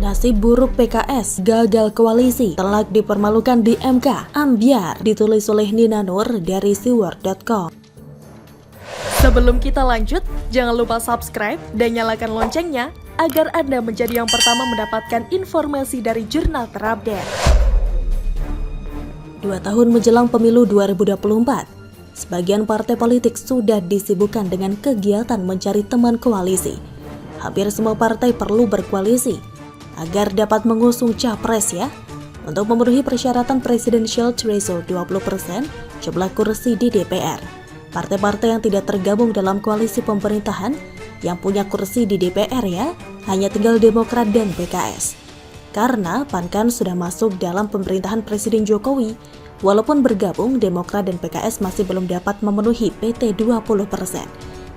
Nasib buruk PKS, gagal koalisi, telak dipermalukan di MK, ambyar, ditulis oleh Nina Nur dari siwar.com. Sebelum kita lanjut, jangan lupa subscribe dan nyalakan loncengnya agar Anda menjadi yang pertama mendapatkan informasi dari jurnal terupdate. 2 tahun menjelang pemilu 2024, sebagian partai politik sudah disibukkan dengan kegiatan mencari teman koalisi. Hampir semua partai perlu berkoalisi agar dapat mengusung capres ya. Untuk memenuhi persyaratan presidential threshold 20% jumlah kursi di DPR. Partai-partai yang tidak tergabung dalam koalisi pemerintahan yang punya kursi di DPR ya, hanya tinggal Demokrat dan PKS. Karena PAN kan sudah masuk dalam pemerintahan Presiden Jokowi, walaupun bergabung, Demokrat dan PKS masih belum dapat memenuhi PT 20%.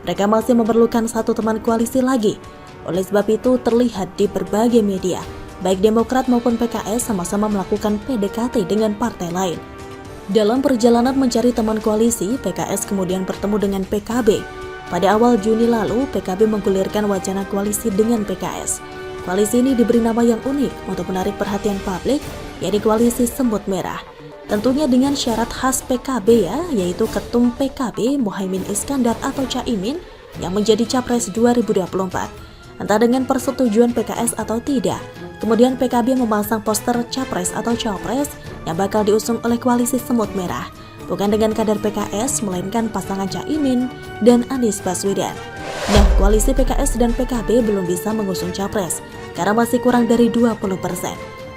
Mereka masih memerlukan satu teman koalisi lagi. Oleh sebab itu terlihat di berbagai media, baik Demokrat maupun PKS sama-sama melakukan PDKT dengan partai lain. Dalam perjalanan mencari teman koalisi, PKS kemudian bertemu dengan PKB. Pada awal Juni lalu, PKB menggulirkan wacana koalisi dengan PKS. Koalisi ini diberi nama yang unik untuk menarik perhatian publik, yaitu Koalisi Semut Merah. Tentunya dengan syarat khas PKB ya, yaitu Ketum PKB Muhaimin Iskandar atau Caimin yang menjadi Capres 2024. Entah dengan persetujuan PKS atau tidak. Kemudian PKB memasang poster Capres atau Cawapres yang bakal diusung oleh Koalisi Semut Merah. Bukan dengan kader PKS, melainkan pasangan Caimin dan Anies Baswedan. Nah, koalisi PKS dan PKB belum bisa mengusung Capres karena masih kurang dari 20%.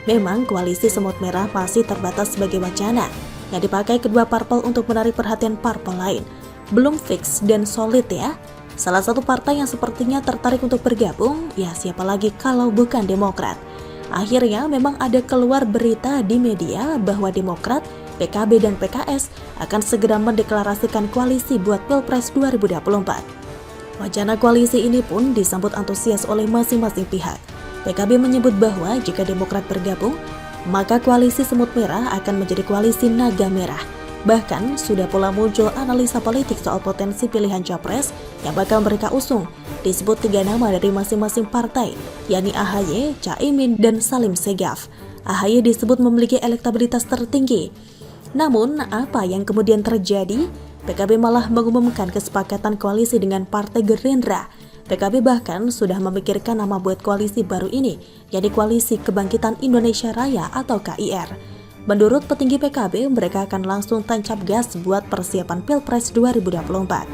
Memang koalisi Semut Merah masih terbatas sebagai wacana yang dipakai kedua parpol untuk menarik perhatian parpol lain. Belum fix dan solid ya. Salah satu partai yang sepertinya tertarik untuk bergabung, ya siapa lagi kalau bukan Demokrat. Akhirnya memang ada keluar berita di media bahwa Demokrat, PKB dan PKS akan segera mendeklarasikan koalisi buat Pilpres 2024. Wacana koalisi ini pun disambut antusias oleh masing-masing pihak. PKB menyebut bahwa jika Demokrat bergabung, maka koalisi Semut Merah akan menjadi koalisi Naga Merah. Bahkan sudah pula muncul analisa politik soal potensi pilihan capres yang bakal mereka usung. Disebut 3 nama dari masing-masing partai, yakni AHY, Caimin, dan Salim Segaf. AHY disebut memiliki elektabilitas tertinggi. Namun, apa yang kemudian terjadi? PKB malah mengumumkan kesepakatan koalisi dengan Partai Gerindra. PKB bahkan sudah memikirkan nama buat koalisi baru ini, yakni Koalisi Kebangkitan Indonesia Raya atau KIR. Menurut petinggi PKB, mereka akan langsung tancap gas buat persiapan Pilpres 2024.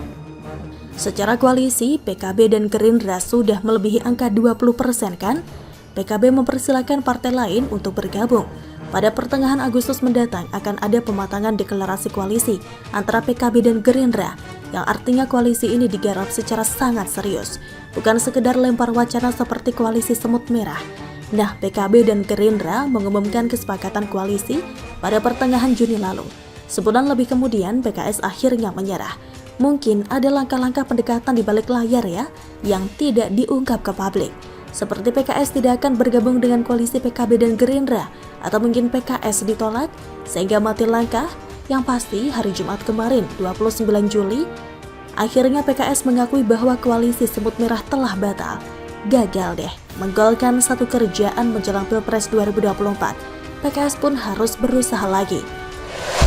Secara koalisi, PKB dan Gerindra sudah melebihi angka 20% kan? PKB mempersilahkan partai lain untuk bergabung. Pada pertengahan Agustus mendatang akan ada pematangan deklarasi koalisi antara PKB dan Gerindra, yang artinya koalisi ini digarap secara sangat serius, bukan sekedar lempar wacana seperti koalisi Semut Merah. Nah, PKB dan Gerindra mengumumkan kesepakatan koalisi pada pertengahan Juni lalu. Sebulan lebih kemudian, PKS akhirnya menyerah. Mungkin ada langkah-langkah pendekatan di balik layar ya, yang tidak diungkap ke publik. Seperti PKS tidak akan bergabung dengan koalisi PKB dan Gerindra, atau mungkin PKS ditolak, sehingga mati langkah. Yang pasti, hari Jumat kemarin, 29 Juli, akhirnya PKS mengakui bahwa koalisi Semut Merah telah batal. Gagal deh, menggolkan satu kerjaan menjelang Pilpres 2024. PKS pun harus berusaha lagi.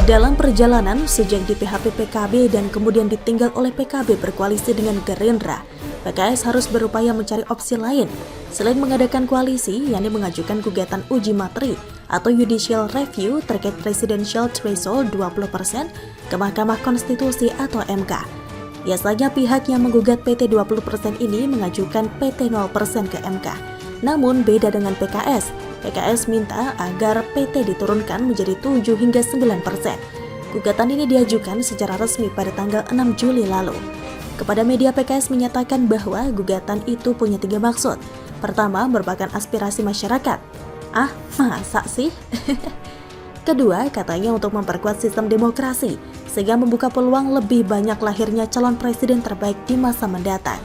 Dalam perjalanan sejak di PHP PKB dan kemudian ditinggal oleh PKB berkoalisi dengan Gerindra, PKS harus berupaya mencari opsi lain. Selain mengadakan koalisi, yakni mengajukan gugatan uji materi atau judicial review terkait presidential threshold 20% ke Mahkamah Konstitusi atau MK. Biasanya pihak yang menggugat PT 20% ini mengajukan PT 0% ke MK. Namun beda dengan PKS. PKS minta agar PT diturunkan menjadi 7 hingga 9%. Gugatan ini diajukan secara resmi pada tanggal 6 Juli lalu. Kepada media, PKS menyatakan bahwa gugatan itu punya 3 maksud. Pertama, merupakan aspirasi masyarakat. Ah, masa sih? Kedua, katanya untuk memperkuat sistem demokrasi, sehingga membuka peluang lebih banyak lahirnya calon presiden terbaik di masa mendatang.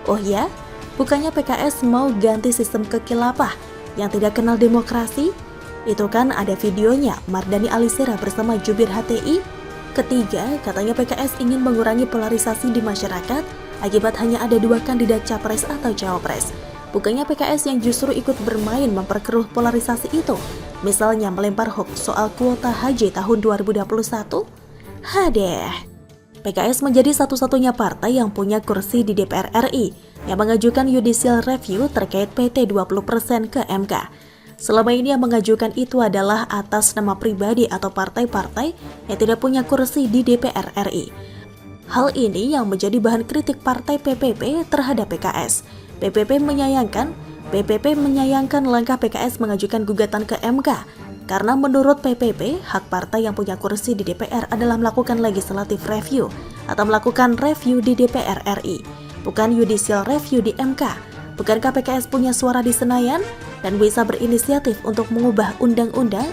Oh ya, bukannya PKS mau ganti sistem kekilapah yang tidak kenal demokrasi? Itu kan ada videonya Mardhani Alisera bersama jubir HTI. Ketiga, katanya PKS ingin mengurangi polarisasi di masyarakat akibat hanya ada 2 kandidat capres atau cawapres. Bukannya PKS yang justru ikut bermain memperkeruh polarisasi itu, misalnya melempar hoax soal kuota haji tahun 2021? Hadeh. PKS menjadi satu-satunya partai yang punya kursi di DPR RI yang mengajukan judicial review terkait PT 20% ke MK. Selama ini yang mengajukan itu adalah atas nama pribadi atau partai-partai yang tidak punya kursi di DPR RI. Hal ini yang menjadi bahan kritik partai PPP terhadap PKS. PPP menyayangkan langkah PKS mengajukan gugatan ke MK karena menurut PPP, hak partai yang punya kursi di DPR adalah melakukan legislative review atau melakukan review di DPR RI, bukan judicial review di MK. Bukankah PKS punya suara di Senayan dan bisa berinisiatif untuk mengubah undang-undang?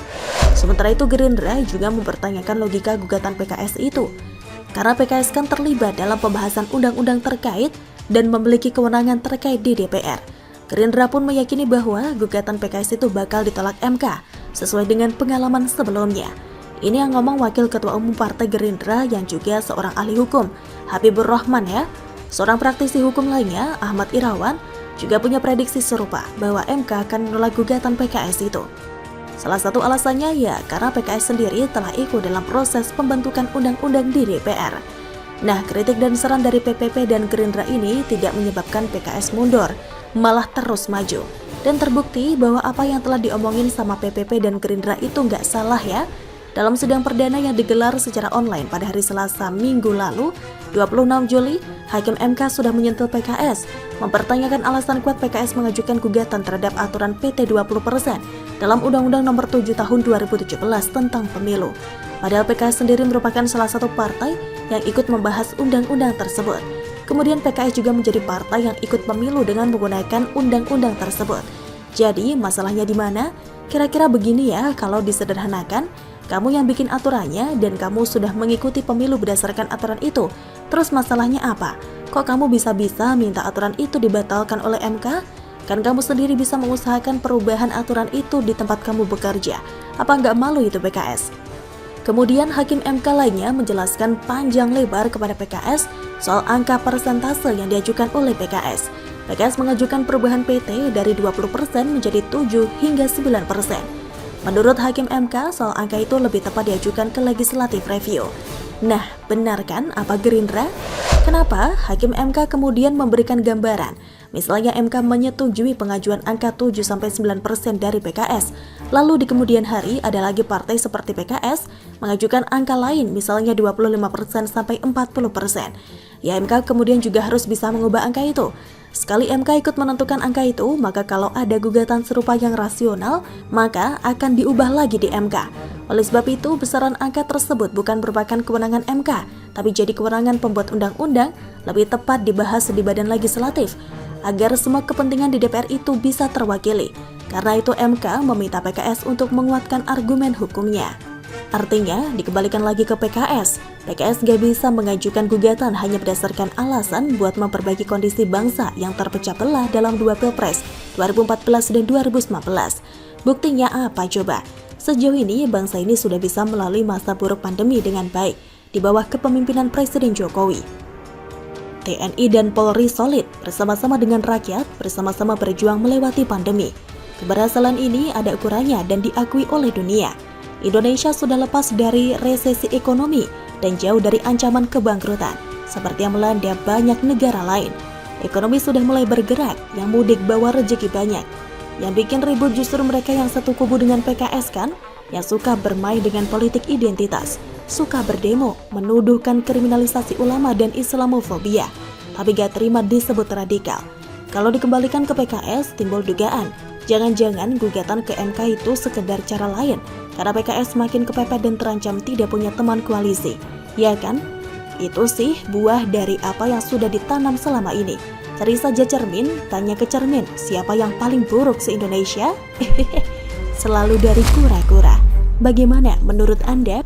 Sementara itu Gerindra juga mempertanyakan logika gugatan PKS itu. Karena PKS kan terlibat dalam pembahasan undang-undang terkait dan memiliki kewenangan terkait di DPR. Gerindra pun meyakini bahwa gugatan PKS itu bakal ditolak MK sesuai dengan pengalaman sebelumnya. Ini yang ngomong Wakil Ketua Umum Partai Gerindra yang juga seorang ahli hukum, Habibur Rahman ya. Seorang praktisi hukum lainnya, Ahmad Irawan, juga punya prediksi serupa bahwa MK akan menolak gugatan PKS itu. Salah satu alasannya ya karena PKS sendiri telah ikut dalam proses pembentukan undang-undang di DPR. Nah, kritik dan saran dari PPP dan Gerindra ini tidak menyebabkan PKS mundur, malah terus maju. Dan terbukti bahwa apa yang telah diomongin sama PPP dan Gerindra itu nggak salah ya. Dalam sidang perdana yang digelar secara online pada hari Selasa minggu lalu, 26 Juli, Hakim MK sudah menyentuh PKS, mempertanyakan alasan kuat PKS mengajukan gugatan terhadap aturan PT 20% dalam Undang-Undang Nomor 7 Tahun 2017 tentang Pemilu. Padahal PKS sendiri merupakan salah satu partai yang ikut membahas undang-undang tersebut. Kemudian PKS juga menjadi partai yang ikut pemilu dengan menggunakan undang-undang tersebut. Jadi masalahnya di mana? Kira-kira begini ya kalau disederhanakan, kamu yang bikin aturannya dan kamu sudah mengikuti pemilu berdasarkan aturan itu. Terus masalahnya apa? Kok kamu bisa-bisa minta aturan itu dibatalkan oleh MK? Kan kamu sendiri bisa mengusahakan perubahan aturan itu di tempat kamu bekerja. Apa nggak malu itu PKS? Kemudian Hakim MK lainnya menjelaskan panjang lebar kepada PKS soal angka persentase yang diajukan oleh PKS. PKS mengajukan perubahan PT dari 20% menjadi 7 hingga 9%. Menurut Hakim MK, soal angka itu lebih tepat diajukan ke legislative review. Nah, benar kan apa Gerindra? Kenapa Hakim MK kemudian memberikan gambaran? Misalnya MK menyetujui pengajuan angka 7-9% dari PKS. Lalu di kemudian hari ada lagi partai seperti PKS mengajukan angka lain, misalnya 25% sampai 40%. Ya MK kemudian juga harus bisa mengubah angka itu. Sekali MK ikut menentukan angka itu, maka kalau ada gugatan serupa yang rasional, maka akan diubah lagi di MK. Oleh sebab itu, besaran angka tersebut bukan merupakan kewenangan MK, tapi jadi kewenangan pembuat undang-undang, lebih tepat dibahas di badan legislatif, agar semua kepentingan di DPR itu bisa terwakili. Karena itu MK meminta PKS untuk menguatkan argumen hukumnya. Artinya, dikembalikan lagi ke PKS. PKS gak bisa mengajukan gugatan hanya berdasarkan alasan buat memperbaiki kondisi bangsa yang terpecah belah dalam dua pilpres, 2014 dan 2019. Buktinya apa coba? Sejauh ini, bangsa ini sudah bisa melalui masa buruk pandemi dengan baik, di bawah kepemimpinan Presiden Jokowi. TNI dan Polri solid, bersama-sama dengan rakyat, bersama-sama berjuang melewati pandemi. Keberhasilan ini ada ukurannya dan diakui oleh dunia. Indonesia sudah lepas dari resesi ekonomi dan jauh dari ancaman kebangkrutan, seperti yang melanda banyak negara lain. Ekonomi sudah mulai bergerak, yang mudik bawa rezeki banyak. Yang bikin ribut justru mereka yang satu kubu dengan PKS kan, yang suka bermain dengan politik identitas, suka berdemo, menuduhkan kriminalisasi ulama dan Islamofobia, tapi gak terima disebut radikal. Kalau dikembalikan ke PKS, timbul dugaan, jangan-jangan gugatan ke MK itu sekedar cara lain, karena PKS makin kepepet dan terancam tidak punya teman koalisi. Ya kan? Itu sih buah dari apa yang sudah ditanam selama ini. Cari saja cermin, tanya ke cermin, siapa yang paling buruk se-Indonesia? Selalu dari kura-kura. Bagaimana menurut Anda?